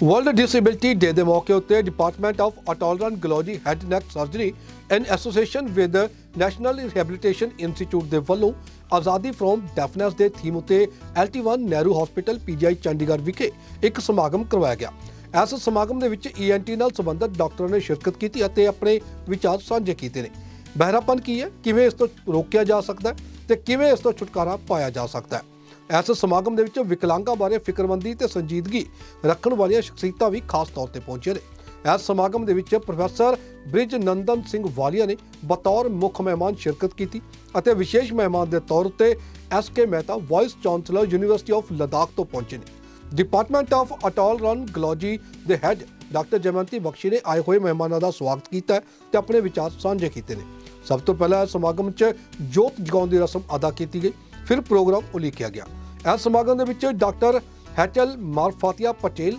World disability day के मौके उत्ते department of otolaryngology head neck surgery in association with national rehabilitation institute के वलों आज़ादी फ्रॉम डेफनेस के थीम उत्ते LT1 Nehru hospital PGI Chandigarh विखे एक समागम करवाया गया। इस समागम के विच ENT नाल संबंधित डॉक्टरों ने शिरकत की और अपने विचार साझे किए हैं। बहरापन की है, किवें इस तो रोकया जा सकता है ते किवें इस तो छुटकारा पाया जा सकता है। इस समागम के विच विकलांगां बारे फिक्रमंदी ते संजीदगी रखण वालियां शख्सियतां भी खास तौर पर पहुंचे ने। इस समागम के विच प्रोफैसर ब्रिज नंदन सिंह वालिया ने बतौर मुख मेहमान शिरकत की और विशेष मेहमान के तौर पर SK Mehta vice chancellor university of Ladakh तो पहुंचे ने। डिपार्टमेंट ऑफ ऑटोलरंगोलॉजी के हैड डॉक्टर जयंती बख्शी ने आए हुए मेहमानों का स्वागत किया ते अपने विचार साझे किए हैं। सब तो पहला समागम च जोत जगाउण की रस्म अदा की गई, फिर प्रोग्राम उलीकिया गया। इस समागम के डॉक्टर हैचल मारफातिया पटेल,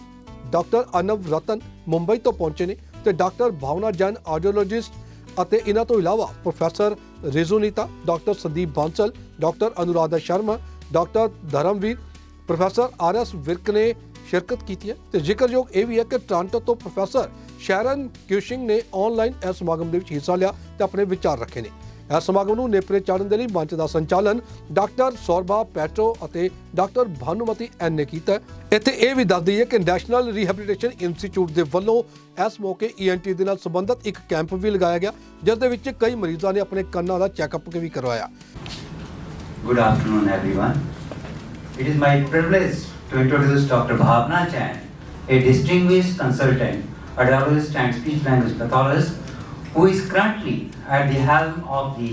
डॉक्टर अनव रतन मुंबई तो पहुंचे ने ते डॉक्टर भावना जैन ऑडियोलॉजिस्ट और इन्हों तो इलावा professor Rijuneeta, doctor Sandeep Bansal, doctor Anuradha Sharma, doctor Dharamvir, professor RS Virk ने शिरकत की है। जिक्रयोग यह भी है कि टोरंटो तो प्रोफैसर शैरन क्यूशिंग ने ऑनलाइन इस समागम के हिस्सा लिया तो अपने विचार रखे ने। इस समागम को नेपरे चाढ़न के लिए मंच का संचालन डॉक्टर सौरभा पैट्रो और डॉक्टर भानुमती N ने किया। इत्थे यह भी दस दईए कि नैशनल रिहैबिलिटेशन इंस्टीट्यूट के वलों इस मौके ENT के नाल संबंधित एक कैंप भी लगाया गया, जिसके कई मरीजों ने अपने कन्ना का चैकअप भी करवाया। Good afternoon, everyone. It is my privilege to introduce Dr. Bhavna Jain, a distinguished consultant, audiologist and speech language pathologist, who is currently at the helm of the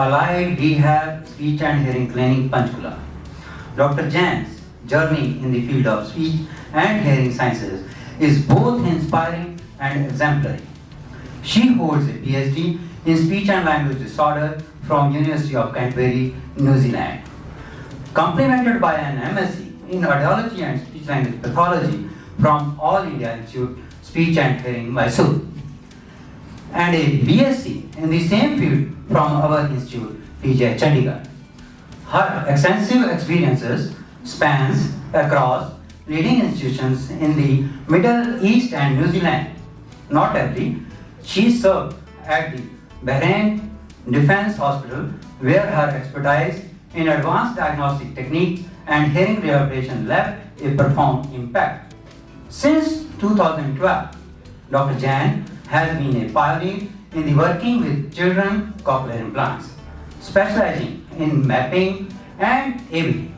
Allied Rehab Speech and Hearing Clinic, Panchkula. Dr. Jain's journey in the field of speech and hearing sciences is both inspiring and exemplary. She holds a PhD in speech and language disorder from University of Canterbury, New Zealand, complemented by an MSc in audiology and speech language pathology from All India Institute Speech and Hearing, Mysore, and a BSc in the same field from our institute, PGI Chandigarh. Her extensive experiences spans across leading institutions in the Middle East and New Zealand. Notably, she served at the Bahrain Defense Hospital, where her expertise in advanced diagnostic techniques and hearing rehabilitation left a profound impact. Since 2012, Dr. Jain has been a pioneer in the working with children cochlear implants, specializing in mapping and ABD.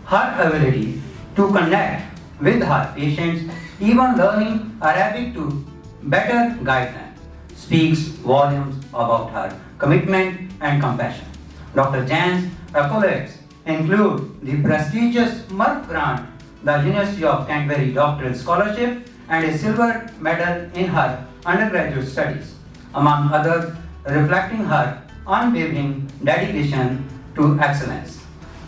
Her ability to connect with her patients, even learning Arabic to better guide them, speaks volumes about her commitment and compassion. Dr. Jain's accolades include the prestigious Murph Grant, the University of Canterbury Doctoral Scholarship, and a silver medal in her undergraduate studies, among others, reflecting her unwavering dedication to excellence.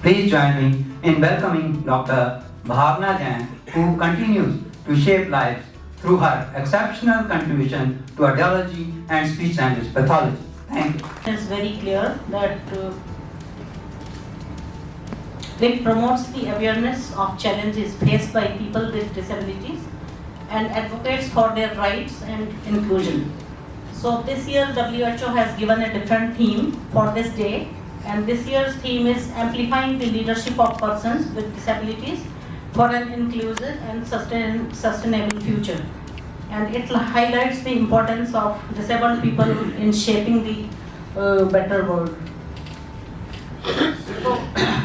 Please join me in welcoming Dr. Bhavna Jain, who continues to shape lives through her exceptional contribution to audiology and speech language pathology. Thank you. It is very clear that it promotes the awareness of challenges faced by people with disabilities and advocates for their rights and inclusion. So this year WHO has given a different theme for this day, and this year's theme is amplifying the leadership of persons with disabilities for an inclusive and sustainable future. And it highlights the importance of disabled people in shaping the better world. So,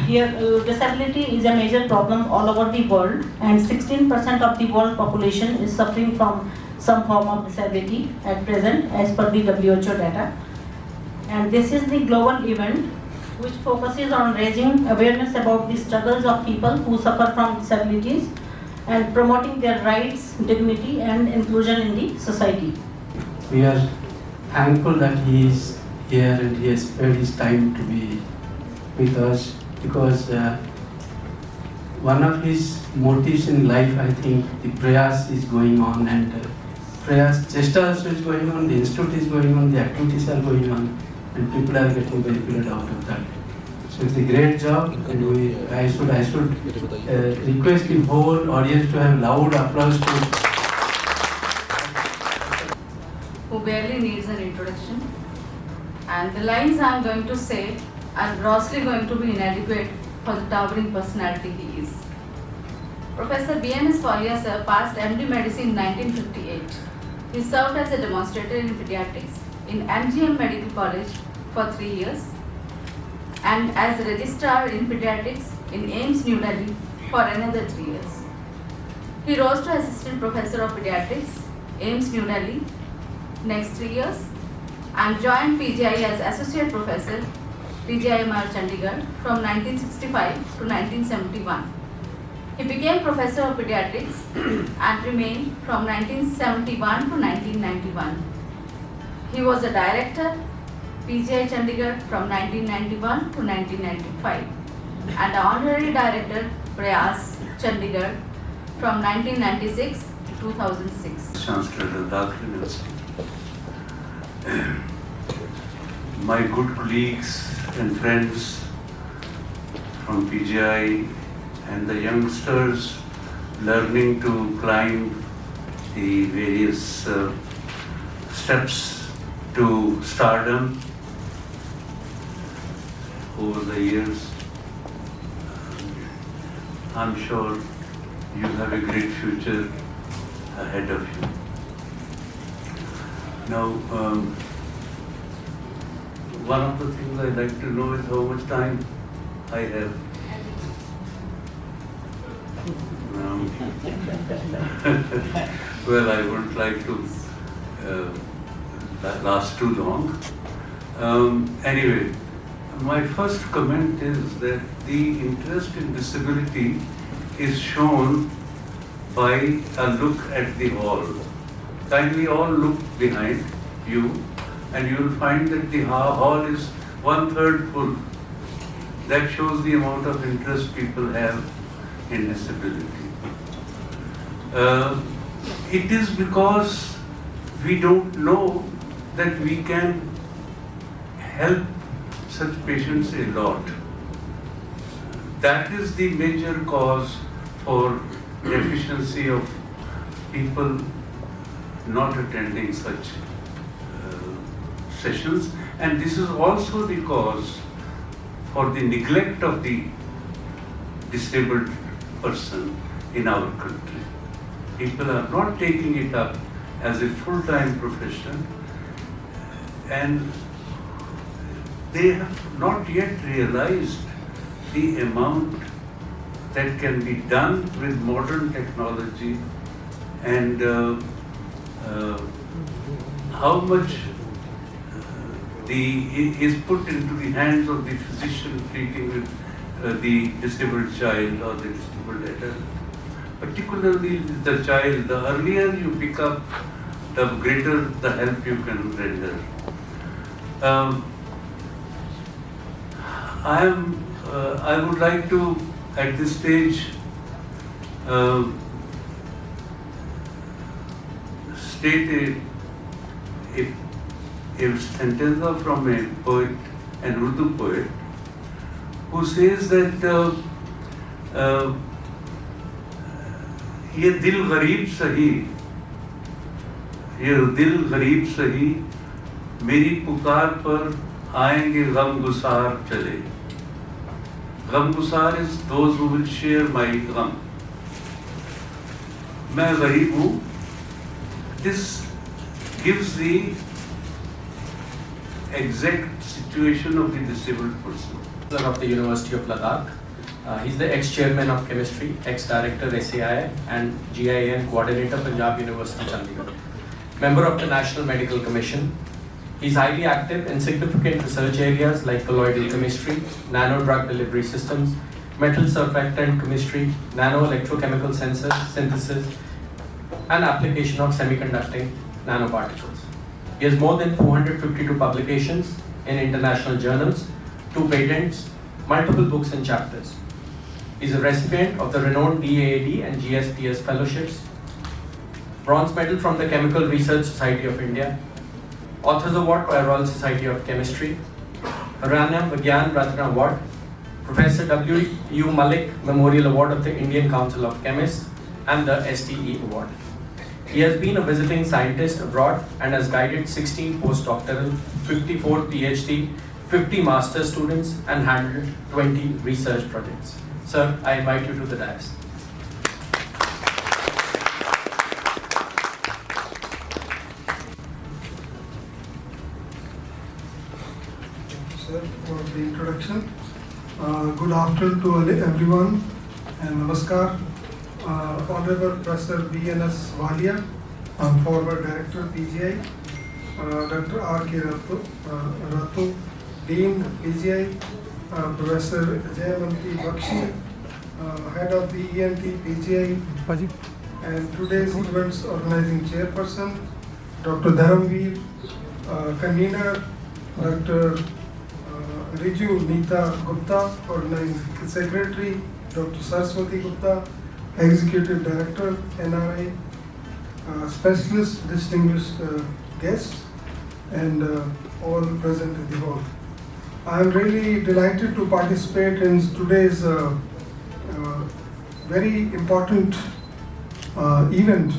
here, disability is a major problem all over the world, and 16% of the world population is suffering from some form of disability at present, as per the WHO data. And this is the global event which focuses on raising awareness about the struggles of people who suffer from disabilities and promoting their rights, dignity, and inclusion in the society. We are thankful that he is here and he has spared his time to be with us, because one of his motives in life, I think, the prayas is going on, and prayas, Chesta also is going on, the institute is going on, the activities are going on, and people are getting benefited out of that. So It's a great job, and I should request the whole audience to have loud applause to. Who barely needs an introduction. And the lines I am going to say are grossly going to be inadequate for the towering personality he is. Professor B.M.S. Follia sir passed MD Medicine in 1958. He served as a demonstrator in pediatrics in MGM Medical College for 3 years and as a registrar in pediatrics in AIIMS New Delhi for another 3 years. He rose to assistant professor of pediatrics, AIIMS New Delhi, next 3 years, and joined PGI as associate professor, PGIMR Chandigarh from 1965 to 1971. He became professor of pediatrics and remained from 1971 to 1991. He was a director, PGI Chandigarh from 1991 to 1995 and honorary director, Prayas Chandigarh from 1996 to 2006. Chancellor Ladakh University. My good colleagues and friends from PGI and the youngsters learning to climb the various steps to stardom over the years. I'm sure you have a great future ahead of you. Now, one of the things I'd like to know is how much time I have. Well, I wouldn't like to last too long. Anyway, my first comment is that the interest in disability is shown by a look at the hall. Kindly all look behind you and you will find that the hall is 1/3 full. That shows the amount of interest people have in disability. It is because we don't know that we can help such patients a lot. That is the major cause for deficiency of people not attending such sessions, and this is also the cause for the neglect of the disabled person in our country. People are not taking it up as a full-time profession, and they have not yet realized the amount that can be done with modern technology and how much is put into the hands of the physician treating with the disabled child or the disabled adult. Particularly the child, the earlier you pick up, the greater the help you can render. I would like to, at this stage, state a stanza from a poet, an Urdu poet, who says that ये दिल गरीब सही, ये दिल गरीब सही, मेरी पुकार पर आएंगे गमगुसार चले. गमगुसार is those who will share my gum. मैं गरीब हूँ. This gives the exact situation of the disabled person. Of the University of Ladakh. He's the ex-chairman of chemistry, ex-director SAI and GIN coordinator Punjab University Chandigarh. Member of the National Medical Commission. He's highly active in significant research areas like colloidal chemistry, nano-drug delivery systems, metal surfactant chemistry, nano-electrochemical synthesis, and application of semiconducting nanoparticles. He has more than 452 publications in international journals, 2 patents, multiple books and chapters. He is a recipient of the renowned DAAD and GSPS fellowships, Bronze Medal from the Chemical Research Society of India, Authors Award by Royal Society of Chemistry, Haryana Vigyan Ratna Award Professor W.U. Malik Memorial Award of the Indian Council of Chemists, and the STE Award. He has been a visiting scientist abroad and has guided 16 postdoctoral, 54 PhD, 50 master students, and handled 20 research projects. Sir, I invite you to the dais. Sir, for the introduction. Good afternoon to everyone and namaskar. Honorable Professor B.N.S. Walia, former Director PGI, Dr. R.K. Ratu, Dean PGI, Professor Jayamanti Bakshi, Head of the ENT PGI, and today's event's organizing chairperson, Dr. Dharamveer, Convener, Dr. Riju Nita Gupta, Organizing Secretary, Dr. Saraswati Gupta, Executive Director, NRI, specialist, distinguished guests, and all present in the hall. I am really delighted to participate in today's very important event,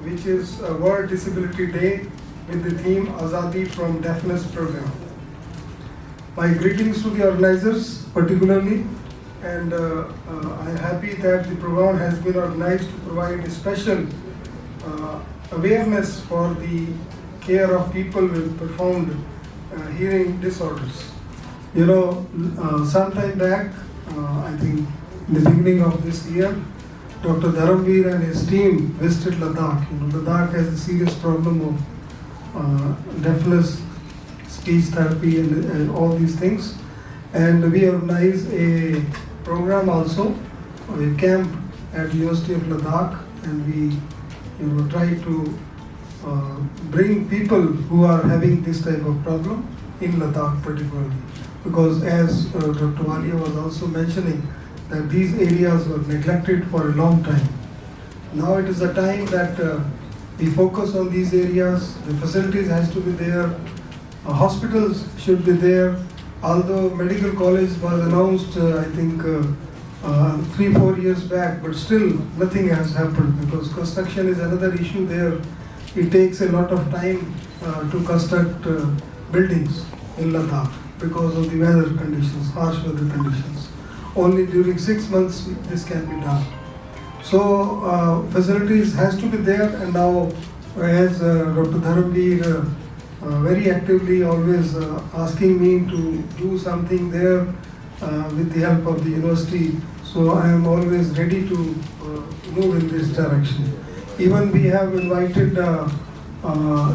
which is World Disability Day with the theme Azadi from Deafness program. My greetings to the organizers particularly, and I am happy that the program has been organized to provide a special awareness for the care of people with profound hearing disorders. You know, sometime back, I think in the beginning of this year, Dr. Dharamveer and his team visited Ladakh. You know, Ladakh has a serious problem of deafness, speech therapy, and all these things. And we organized a program also, a camp at the University of Ladakh, and we try to bring people who are having this type of problem in Ladakh particularly. Because as Dr. Walia was also mentioning, that these areas were neglected for a long time. Now it is a time that we focus on these areas. The facilities has to be there, hospitals should be there. Although medical college was announced, I think 3-4 years back, but still nothing has happened because construction is another issue there. It takes a lot of time to construct buildings in Ladakh because of the weather conditions, harsh weather conditions. Only during 6 months this can be done. So facilities has to be there, and now as Dr. Dharamveer very actively always asking me to do something there with the help of the university. So I am always ready to move in this direction. Even we have invited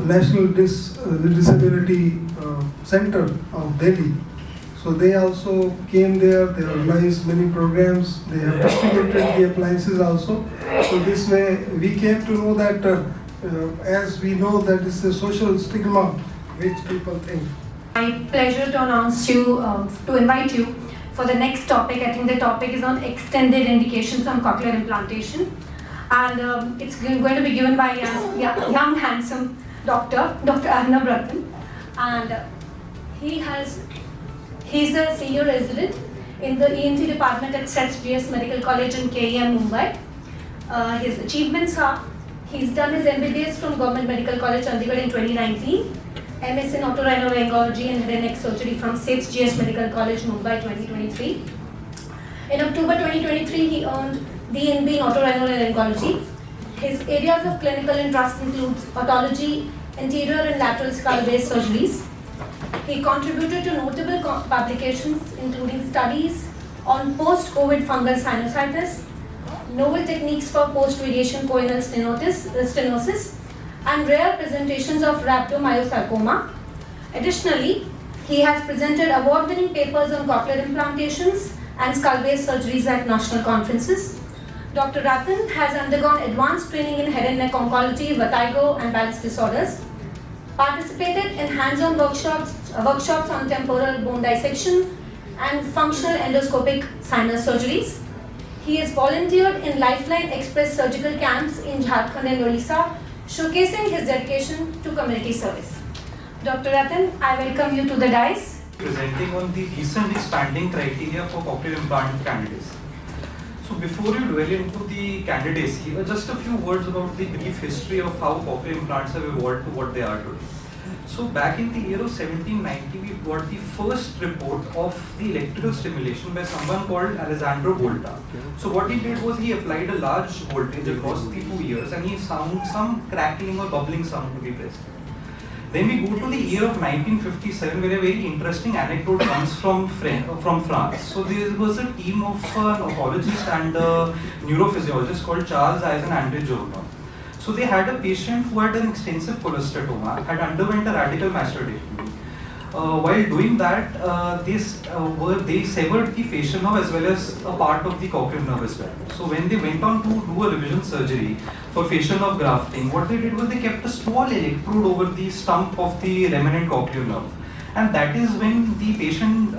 National Disability Center of Delhi. So they also came there, they organized many programs, they have distributed the appliances also. So this way we came to know that as we know that it's a social stigma which people think. My pleasure to announce you, to invite you for the next topic. I think the topic is on extended indications on cochlear implantation. And it's going to be given by a young, handsome doctor, Dr. Arnab Ratan. And he's a senior resident in the ENT department at SETS Medical College in KEM, Mumbai. His achievements are, he's done his MBBS from Government Medical College, Chandigarh in 2019, MS in Otolaryngology and Head and Neck Surgery from SETS Medical College, Mumbai 2023. In October 2023, he earned DNB in Otolaryngology. His areas of clinical interest includes otology, anterior and lateral skull-based surgeries. He contributed to notable publications including studies on post-COVID fungal sinusitis, novel techniques for post-radiation choanal stenosis, and rare presentations of rhabdomyosarcoma. Additionally, he has presented award-winning papers on cochlear implantations and skull-based surgeries at national conferences. Dr. Ratan has undergone advanced training in head and neck oncology, vertigo, and balance disorders, participated in hands-on workshops on temporal bone dissection and functional endoscopic sinus surgeries. He is volunteered in Lifeline Express surgical camps in Jharkhand and Odisha, showcasing his dedication to community service. Dr. Ratan, I welcome you to the dais. Presenting on the recent expanding criteria for cochlear implant candidacy. So before you dwell into the candidacy, just a few words about the brief history of how cochlear implants have evolved to what they are today. So back in the year of 1790, we got the first report of the electrical stimulation by someone called Alessandro Volta. So what he did was he applied a large voltage across the 2 ears and he found some crackling or bubbling sound to be present. Then we go to the year of 1957, where a very interesting anecdote comes from France. So there was a team of an otologist and a neurophysiologist called Charles Eisen and Andre Journo. So they had a patient who had an extensive cholesteatoma, had underwent a radical mastectomy. While doing that, they severed the facial nerve as well as a part of the cochlear nerve as well. So when they went on to do a revision surgery for facial nerve grafting, what they did was they kept a small electrode over the stump of the remnant cochlear nerve. And that is when the patient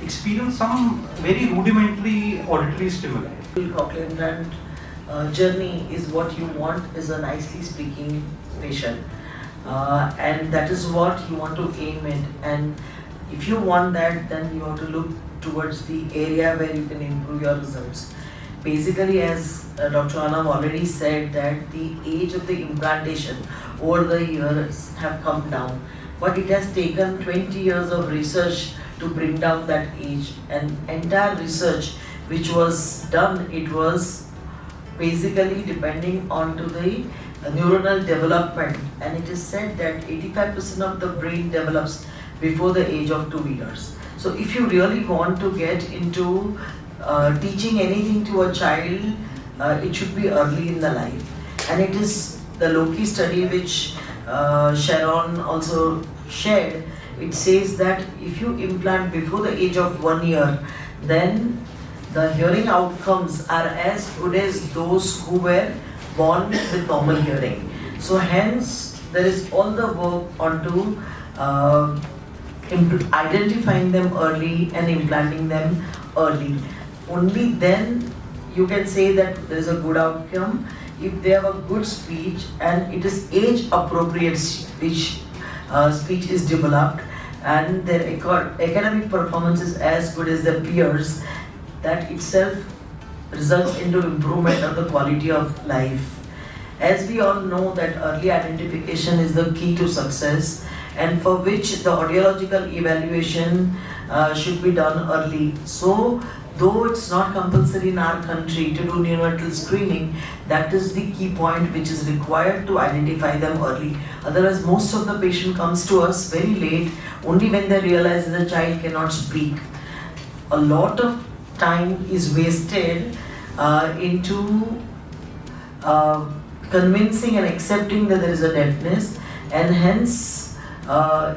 experienced some very rudimentary auditory stimuli. Cochlear implant journey is what you want is a nicely speaking patient. And that is what you want to aim at, and if you want that, then you have to look towards the area where you can improve your results. Basically, as Dr. Anam already said, that the age of the implantation over the years have come down, but it has taken 20 years of research to bring down that age, and entire research which was done, it was basically depending on to the neuronal development, and it is said that 85% of the brain develops before the age of 2 years. So if you really want to get into teaching anything to a child, it should be early in the life. And it is the Loki study which Sharon also shared. It says that if you implant before the age of 1 year, then the hearing outcomes are as good as those who were born with normal hearing. So hence there is all the work onto identifying them early and implanting them early. Only then you can say that there is a good outcome if they have a good speech and it is age appropriate speech is developed and their academic performance is as good as their peers. That itself results into improvement of the quality of life. As we all know that early identification is the key to success, and for which the audiological evaluation should be done early. So though it's not compulsory in our country to do neonatal screening, that is the key point which is required to identify them early. Otherwise most of the patient comes to us very late, only when they realize that the child cannot speak. A lot of time is wasted into convincing and accepting that there is a deafness, and hence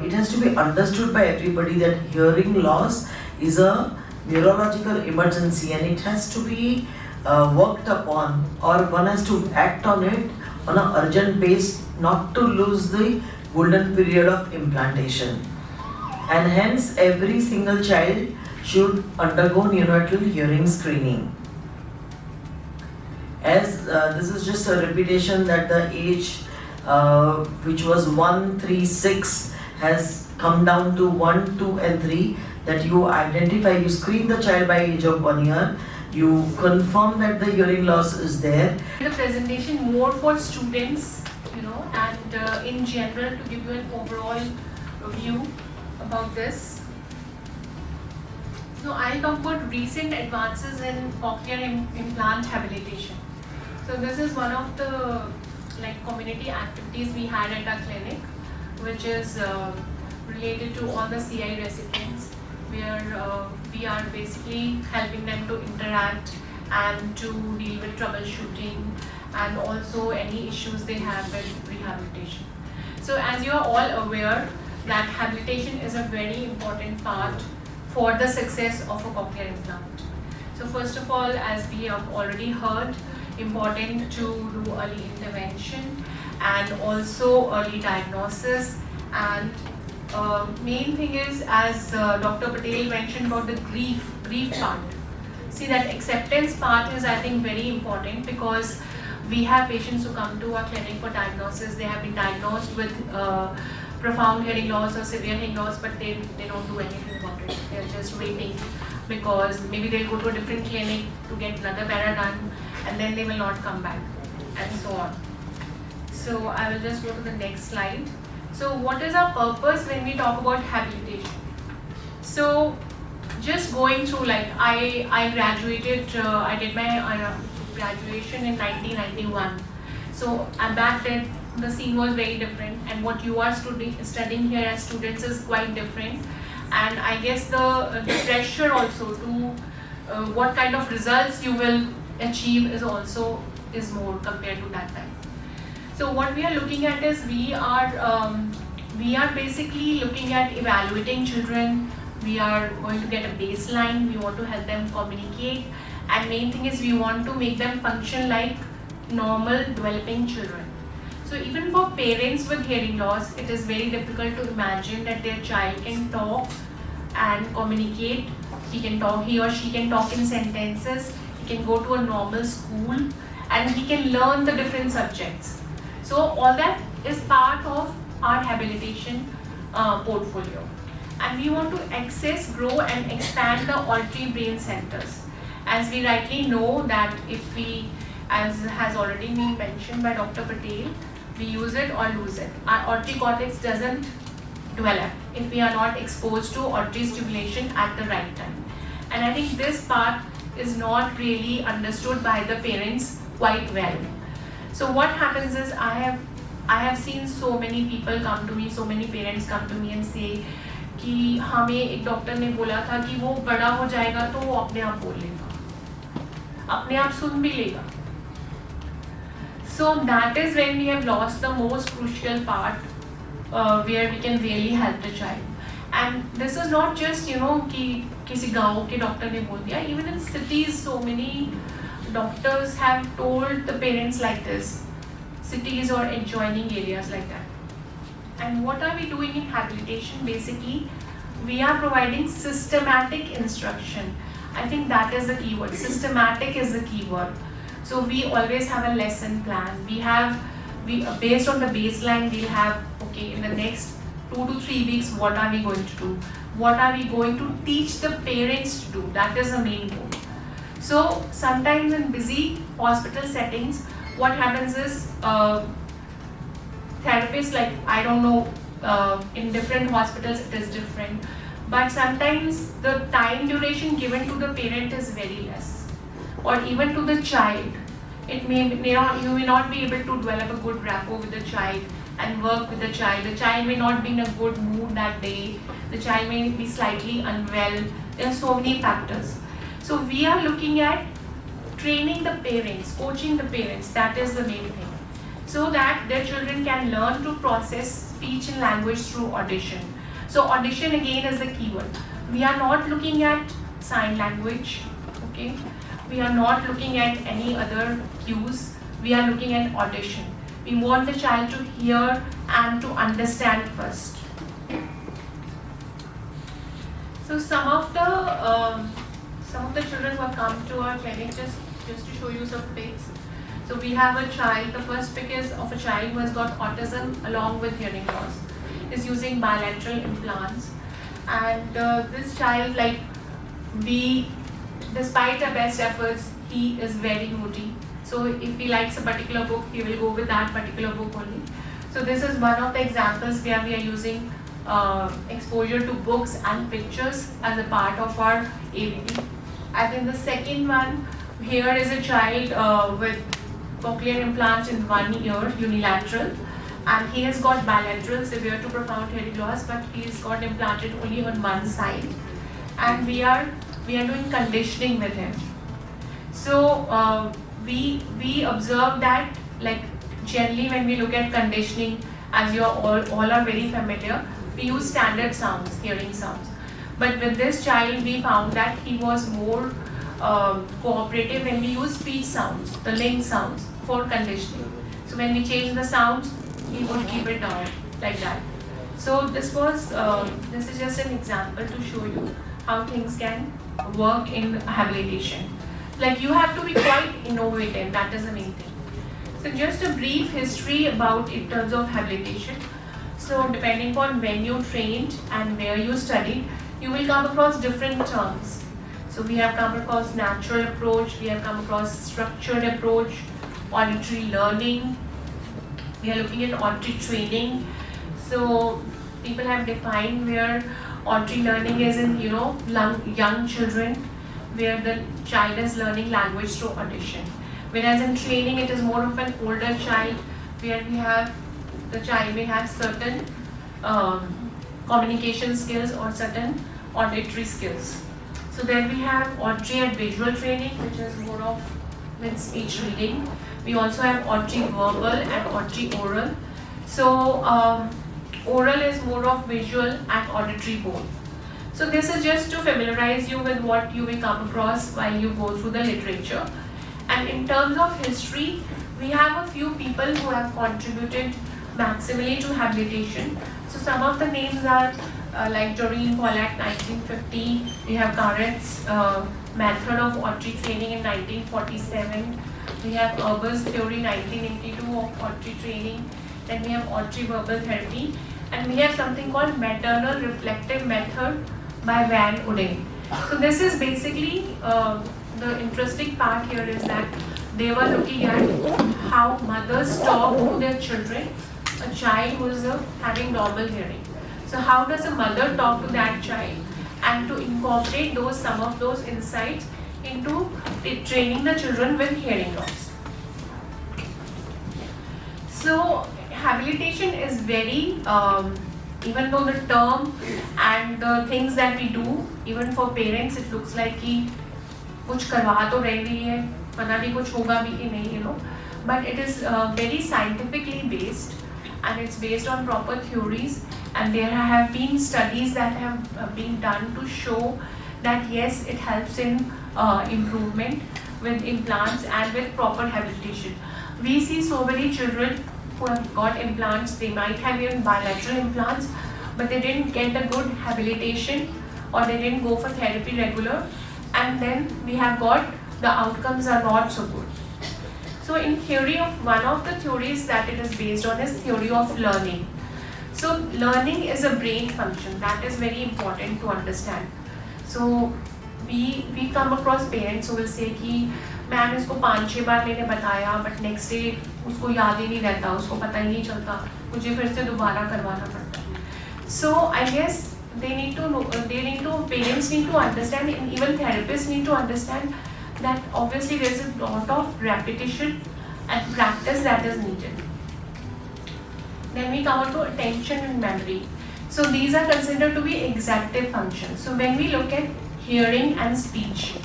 it has to be understood by everybody that hearing loss is a neurological emergency and it has to be worked upon, or one has to act on it on an urgent basis not to lose the golden period of implantation. And hence every single child should undergo neonatal hearing screening. As this is just a repetition that the age which was 1, 3, 6 has come down to 1, 2 and 3, that you identify, you screen the child by age of 1 year, you confirm that the hearing loss is there. The presentation more for students, and in general to give you an overall view about this. So I'll talk about recent advances in cochlear implant habilitation. So this is one of the community activities we had at our clinic, which is related to all the CI recipients, where we are basically helping them to interact and to deal with troubleshooting and also any issues they have with rehabilitation. So as you are all aware that habilitation is a very important part for the success of a cochlear implant. So first of all, as we have already heard, important to do early intervention and also early diagnosis, and main thing is, as Dr. Patel mentioned about the grief part. See, that acceptance part is, I think, very important, because we have patients who come to our clinic for diagnosis. They have been diagnosed with profound hearing loss or severe hearing loss, but they don't do anything about it. They're just waiting because maybe they'll go to a different clinic to get another para done, and then they will not come back, and so on. So I will just go to the next slide. So what is our purpose when we talk about habilitation? So just going through, like I graduated, I did my graduation in 1991. So back then the scene was very different, and what you are studying here as students is quite different. And I guess the pressure also to what kind of results you will achieve is more compared to that time. So what we are looking at is we are basically looking at evaluating children. We are going to get a baseline. We want to help them communicate, and main thing is we want to make them function like normal developing children. So even for parents with hearing loss, it is very difficult to imagine that their child can talk and communicate. He or she can talk in sentences. He can go to a normal school, and he can learn the different subjects. So all that is part of our habilitation portfolio. And we want to access, grow and expand the auditory brain centers. As we rightly know that if we, as has already been mentioned by Dr. Patel, we use it or lose it. Our auditory cortex doesn't develop if we are not exposed to auditory stimulation at the right time. And I think this part is not really understood by the parents quite well. So what happens is I have seen so many people come to me, so many parents come to me and say कि हमें एक doctor ने बोला था कि वो बड़ा हो जाएगा तो वो अपने आप बोल लेगा, अपने आप सुन भी लेगा. So that is when we have lost the most crucial part where we can really help the child. And this is not just कि किसी गाँव के डॉक्टर ने बोल दिया. Even in cities, so many doctors have told the parents like this, cities or adjoining areas like that. And what are we doing in habilitation? Basically, we are providing systematic instruction. I think that is the key word. Systematic is the key word. So we always have a lesson plan. Based on the baseline, we'll have, okay, in the next 2 to 3 weeks, what are we going to do? What are we going to teach the parents to do? That is the main goal. So sometimes in busy hospital settings, what happens is therapists, like I don't know, in different hospitals it is different, but sometimes the time duration given to the parent is very less, or even to the child. You may not be able to develop a good rapport with the child and work with the child. The child may not be in a good mood that day. The child may be slightly unwell. There are so many factors. So we are looking at training the parents, coaching the parents. That is the main thing, so that their children can learn to process speech and language through audition. So audition again is the keyword. We are not looking at sign language, okay? We are not looking at any other cues. We are looking at audition. We want the child to hear and to understand first. So some of the children who have come to our clinic, just to show you some pics. So we have a child, the first pic is of a child who has got autism along with hearing loss. Is using bilateral implants. And this child, like despite our best efforts, he is very moody. So if he likes a particular book, he will go with that particular book only. So this is one of the examples where we are using exposure to books and pictures as a part of our ABD. I think the second one, here is a child with cochlear implant in 1 ear, unilateral, and he has got bilateral severe to profound hearing loss, but he's got implanted only on one side, and we are doing conditioning with him. So we observe that, like generally when we look at conditioning, as you all are very familiar, we use standard sounds, hearing sounds. But with this child, we found that he was more cooperative when we use speech sounds, the link sounds for conditioning. So when we change the sounds, he would keep it down like that. So this is just an example to show you how things can work in habilitation. Like you have to be quite innovative, that is the main thing. So just a brief history about in terms of habilitation. So depending upon when you trained and where you studied, you will come across different terms. So we have come across natural approach, we have come across structured approach, auditory learning, we are looking at auditory training. So people have defined where auditory learning is in, young children, where the child is learning language through audition. Whereas in training, it is more of an older child, where the child may have certain communication skills or certain auditory skills. So then we have auditory and visual training, which is more of with speech reading. We also have auditory verbal and auditory oral. So oral is more of visual and auditory both. So this is just to familiarize you with what you will come across while you go through the literature. And in terms of history, we have a few people who have contributed maximally to habilitation. So some of the names are like Doreen Pollack, 1950. We have Garrett's method of auditory training in 1947. We have Urban's theory, 1982, of auditory training. Then we have auditory verbal therapy. And we have something called maternal reflective method by Van Ude. So this is basically, the interesting part here is that they were looking at how mothers talk to their children, a child who is having normal hearing. So how does a mother talk to that child, and to incorporate some of those insights into training the children with hearing loss. So habilitation is very, even though the term and the things that we do, even for parents, it looks like कि कुछ करवा तो रही है, पता नहीं कुछ होगा भी कि नहीं, but it is very scientifically based, and it's based on proper theories, and there have been studies that have been done to show that yes, it helps in improvement with implants and with proper habilitation. We see so many children who have got implants. They might have even bilateral implants, but they didn't get the good habilitation, or they didn't go for therapy regular, and then we have got the outcomes are not so good. So in theory, one of the theories that it is based on is theory of learning. So learning is a brain function, that is very important to understand. So we come across parents who will say कि ma'am इसको 5-6 बार मैंने बताया, but next day उसको याद ही नहीं रहता, उसको पता ही नहीं चलता, मुझे फिर से दोबारा करवाना पड़ता है. So I guess parents need to understand, and even therapists need to understand that obviously there is a lot of repetition and practice that is needed. Then we come on to attention and memory. So these are considered to be executive functions. So when we look at hearing and speech,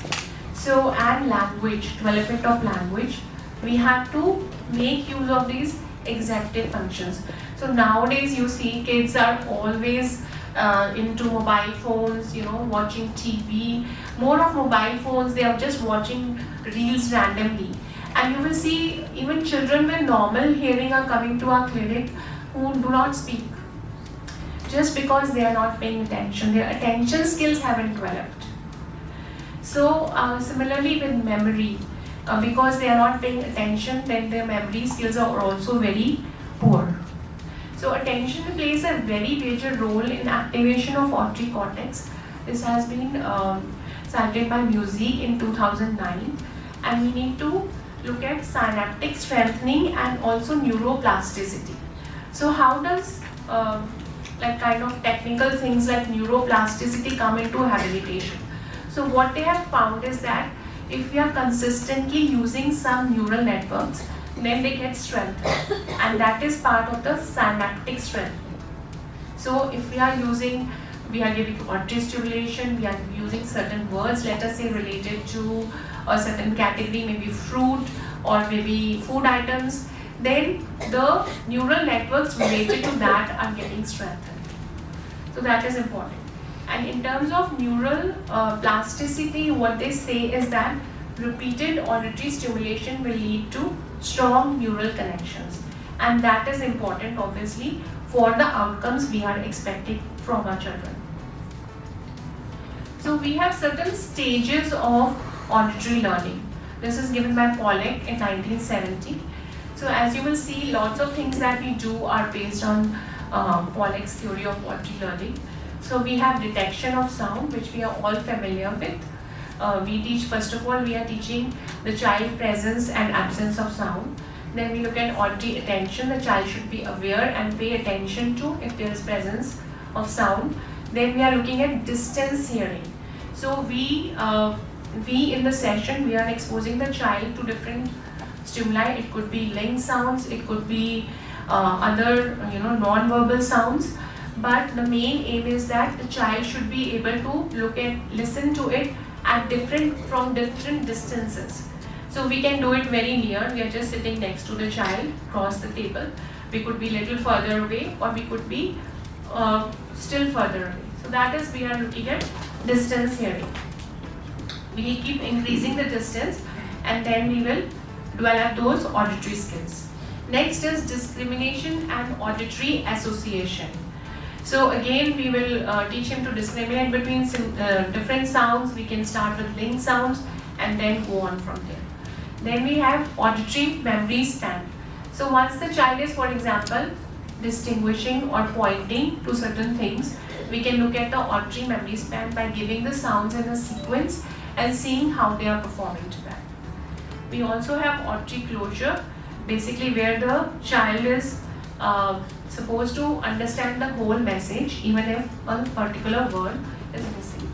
and language, development of language, we have to make use of these executive functions. So nowadays you see kids are always into mobile phones, watching TV, more of mobile phones, they are just watching reels randomly. And you will see even children with normal hearing are coming to our clinic who do not speak, just because they are not paying attention. Their attention skills haven't developed. So similarly with memory, because they are not paying attention, then their memory skills are also very poor. So attention plays a very major role in activation of auditory cortex. This has been cited by Music in 2009, and we need to look at synaptic strengthening and also neuroplasticity. So how does kind of technical things like neuroplasticity come into habilitation? So what they have found is that if we are consistently using some neural networks, then they get strengthened, and that is part of the synaptic strengthening. So if we are giving auditory stimulation, we are using certain words, let us say related to a certain category, maybe fruit or maybe food items, then the neural networks related to that are getting strengthened. So that is important. And in terms of neural plasticity, what they say is that repeated auditory stimulation will lead to strong neural connections, and that is important obviously for the outcomes we are expecting from our children. So we have certain stages of auditory learning. This is given by Pollack in 1970. So as you will see, lots of things that we do are based on Pollack's theory of auditory learning. So we have detection of sound, which we are all familiar with. We teach, first of all, we are teaching the child presence and absence of sound. Then we look at auditory attention. The child should be aware and pay attention to if there is presence of sound. Then we are looking at distance hearing. So we in the session, we are exposing the child to different stimuli. It could be link sounds, it could be other non-verbal sounds. But the main aim is that the child should be able to listen to it from different distances. So we can do it very near. We are just sitting next to the child, across the table. We could be little further away, or we could be still further away. So that is, we are looking at distance hearing. We will keep increasing the distance, and then we will develop those auditory skills. Next is discrimination and auditory association. So again, we will teach him to discriminate between different sounds. We can start with link sounds and then go on from there. Then we have auditory memory span. So once the child is, for example, distinguishing or pointing to certain things, we can look at the auditory memory span by giving the sounds in a sequence and seeing how they are performing to that. We also have auditory closure, basically where the child is supposed to understand the whole message even if a particular word is missing.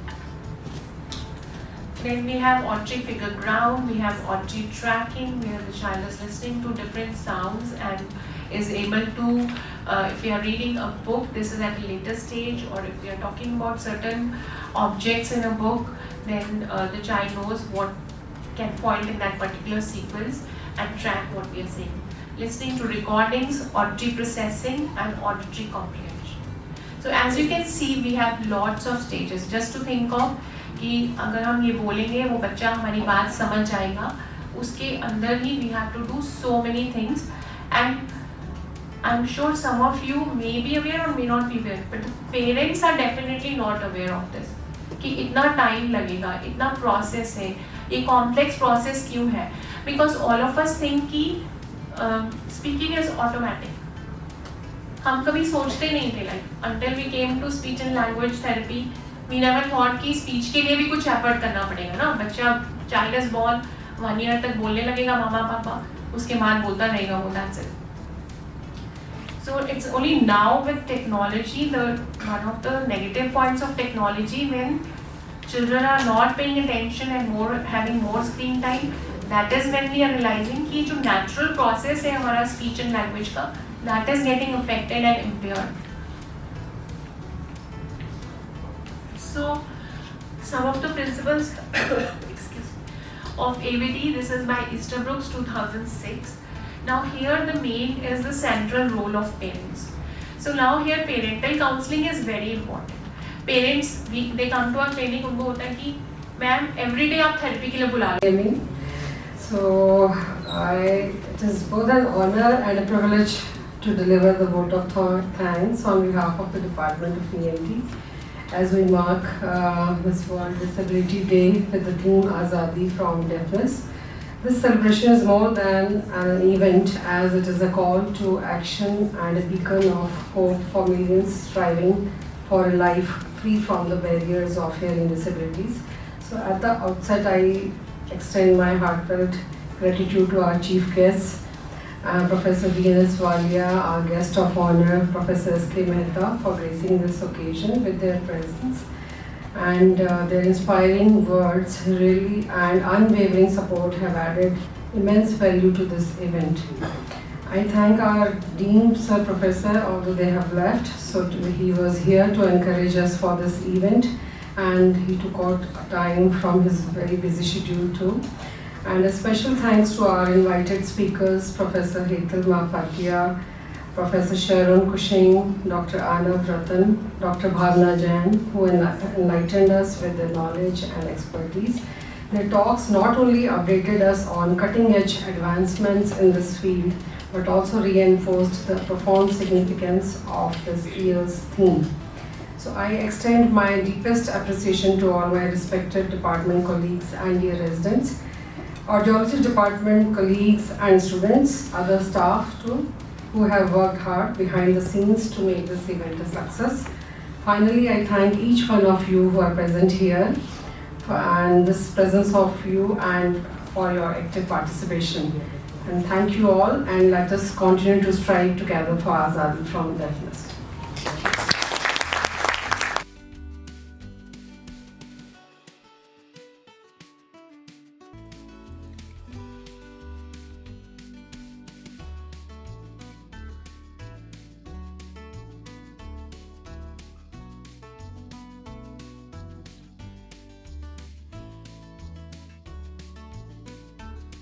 Then we have auditory figure ground, we have auditory tracking where the child is listening to different sounds and is able to, if we are reading a book, this is at a later stage, or if we are talking about certain objects in a book, then the child knows what can point in that particular sequence and track what we are saying. Listening to recordings, auditory processing and auditory comprehension. So as you can see, we have lots of stages. Just to think of कि अगर हम ये बोलेंगे वो बच्चा हमारी बात समझ जाएगा, उसके अंदर ही we have to do so many things, and I'm sure some of you may be aware or may not be aware, but the parents are definitely not aware of this कि इतना टाइम लगेगा, इतना process है, ये complex process क्यों है? Because all of us think कि speaking is automatic. हम कभी सोचते नहीं थे, like until we came to speech and language therapy, we never thought कि speech के लिए भी कुछ effort करना पड़ेगा ना. बच्चा child is born 1 year तक बोलने लगेगा मामा पापा, उसके बाद बोलता रहेगा वो, that's it. So it's only now with technology, one of the negative points of technology, when children are not paying attention and having more screen time, that is when we are realizing कि जो natural process है हमारा speech and language का, that is getting affected and impaired. So some of the principles of ABD, this is by Easterbrooks 2006. Now here the main is the central role of parents. So now here parental counseling is very important. Parents, they come to our clinic, उनको होता है कि ma'am every day आप therapy के लिए बुला रहे हैं. So it is both an honor and a privilege to deliver the vote of thanks on behalf of the Department of ENT as we mark this World Disability Day with the theme Azadi from Deafness. This celebration is more than an event, as it is a call to action and a beacon of hope for millions striving for a life free from the barriers of hearing disabilities. So at the outset, I extend my heartfelt gratitude to our chief guests, Professor V.N.S. Walia, our guest of honor, Professor S.K. Mehta, for gracing this occasion with their presence. And their inspiring words really and unwavering support have added immense value to this event. I thank our Dean, Sir Professor, although they have left, so he was here to encourage us for this event, and he took out time from his very busy schedule too. And a special thanks to our invited speakers, Professor Hetal Mafakia, Professor Sharon Cushing, Dr. Anav Ratan, Dr. Bhavna Jain, who enlightened us with their knowledge and expertise. Their talks not only updated us on cutting-edge advancements in this field, but also reinforced the profound significance of this year's theme. So I extend my deepest appreciation to all my respected department colleagues and dear residents, audiology department colleagues and students, other staff too, who have worked hard behind the scenes to make this event a success. Finally, I thank each one of you who are present here and this presence of you and for your active participation. And thank you all, and let us continue to strive together for Azadi from deafness.